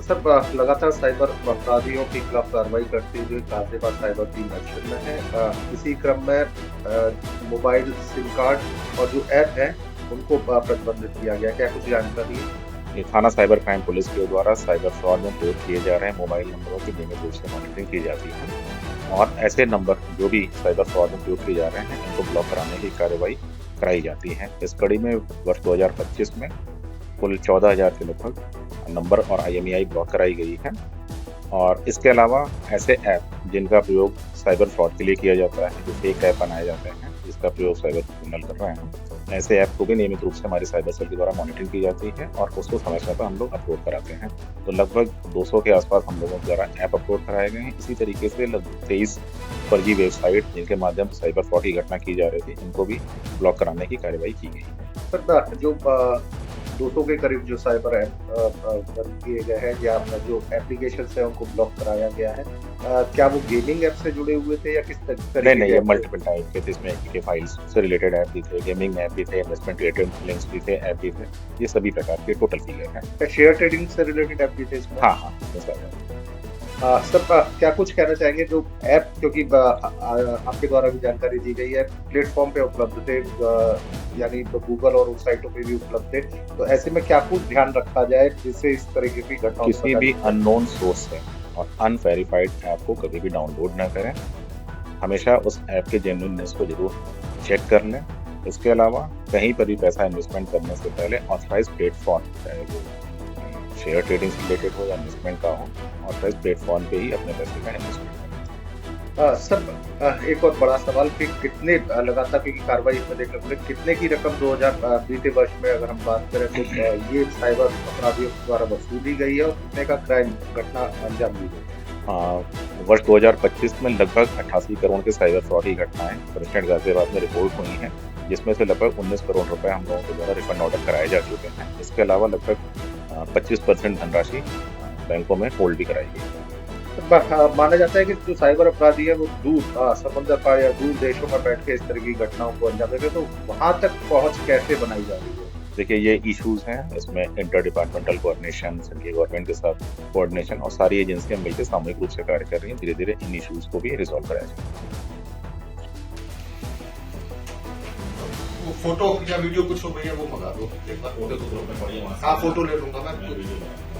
Sir लगातार cyber अपराधियों के खिलाफ कार्रवाई करते हुए गाजियाबाद साइबर टीम एक्शन में है। इसी क्रम में मोबाइल सिम कार्ड और जो ऐप है उनको प्रतिबंधित किया गया। क्या कुछ जानकारी है? ये थाना साइबर क्राइम पुलिस के द्वारा साइबर फ्रॉड में प्रयोग किए जा रहे मोबाइल नंबरों की नियमित रूप से मॉनिटरिंग की जाती है और ऐसे नंबर जो भी साइबर फ्रॉड में प्रयोग किए जा रहे हैं इनको ब्लॉक कराने की कार्रवाई कराई जाती है। इस कड़ी में वर्ष 2025 में कुल 14,000 के लगभग नंबर और IMEI ब्लॉक कराई गई है। और इसके अलावा ऐसे ऐप जिनका प्रयोग साइबर फ्रॉड के लिए किया जाता है, जो फेक ऐप बनाए जाते हैं जिसका प्रयोग साइबर क्रिमिनल कर रहे हैं, ऐसे ऐप को भी नियमित रूप से हमारी साइबर सेल के द्वारा मॉनिटरिंग की जाती है और उसको समय समय पर हम लोग अपलोड कराते हैं। तो लगभग 200 के आसपास हम लोगों द्वारा ऐप अपलोड कराए गए हैं। इसी तरीके से लगभग 23 फर्जी वेबसाइट जिनके माध्यम से साइबर फ्रॉड की घटना की जा रही थी, इनको भी ब्लॉक कराने की कार्रवाई की गई है। सर जो 200 के करीब जो साइबर ऐप बंद किए गए हैं या जो एप्लीकेशन है उनको ब्लॉक कराया गया है, क्या वो गेमिंग ऐप से जुड़े हुए थे या किस तरीके नहीं, के ये ऐप थे? मल्टीपल टाइप के थे, इसमें एपीके फाइल्स से रिलेटेड ऐप भी थे, गेमिंग ऐप भी थे, इन्वेस्टमेंट रिलेटेड लिंक्स भी थे, ऐप भी थे। ये सभी प्रकार के टोटल फिगर हैं। क्या शेयर ट्रेडिंग से रिलेटेड ऐप भी थे इसमें? हाँ, हाँ, ये सारे हैं। सर क्या कुछ कहना चाहेंगे जो ऐप, क्योंकि आपके द्वारा भी जानकारी दी गई है प्लेटफॉर्म पे उपलब्ध थे, यानी गूगल और उस साइटों पे भी उपलब्ध थे, तो ऐसे में क्या कुछ ध्यान रखा जाए जिससे इस तरीके की घटनाओं से किसी बचा भी जा सके? अननोन सोर्स से और अनवेरिफाइड ऐप को कभी भी डाउनलोड ना करें। हमेशा उस ऐप के जेन्युइननेस को जरूर चेक कर लें। इसके अलावा कहीं पर भी पैसा इन्वेस्टमेंट करने से पहले ऑथराइज्ड प्लेटफॉर्म, चाहे वो शेयर ट्रेडिंग से रिलेटेड हो या इन्वेस्टमेंट का हो, ऑथराइज्ड प्लेटफॉर्म पे ही अपने पैसे का इन्वेस्टमेंट करें। सर एक और बड़ा सवाल कि कितने लगातार की कार्रवाई इसमें देखने को मिली, कितने की रकम 2020 वर्ष में अगर हम बात करें तो ये साइबर अपराधियों द्वारा वसूली गई है और कितने का क्राइम घटना अंजाम दी गई? वर्ष 2025 में लगभग 88 करोड़ के साइबर फ्रॉड की घटनाएं प्रेसिडेंट गाजियाबाद में रिपोर्ट हुई हैं, जिसमें से लगभग 19 करोड़ रुपए हम लोगों के द्वारा रिफंड ऑर्डर कराए जा चुके हैं। इसके अलावा लगभग 25% धनराशि बैंकों में होल्ड भी कराई गई है। माना जाता है कि जो साइबर अपराधी है वो दूर समंदर पार या दूर देशों में बैठ के इस तरह की घटनाओं को अंजाम देते हैं, तो वहां तक पहुंच कैसे बनाई जा रही है? देखिए, ये इश्यूज हैं, इसमें inter departmental coordination, central government के साथ कोऑर्डिनेशन और सारी एजेंसियां मिलकर सामूहिक रूप से कार्य कर रही हैं। धीरे धीरे इन इश्यूज को भी रिजॉल्व कराया जाएगा। वो फोटो या वीडियो कुछ हो भैया वो मंगा दो, एक बार फोटो तो ग्रुप में पड़ी है वहाँ से। हाँ फोटो ले लूंगा मैं, वीडियो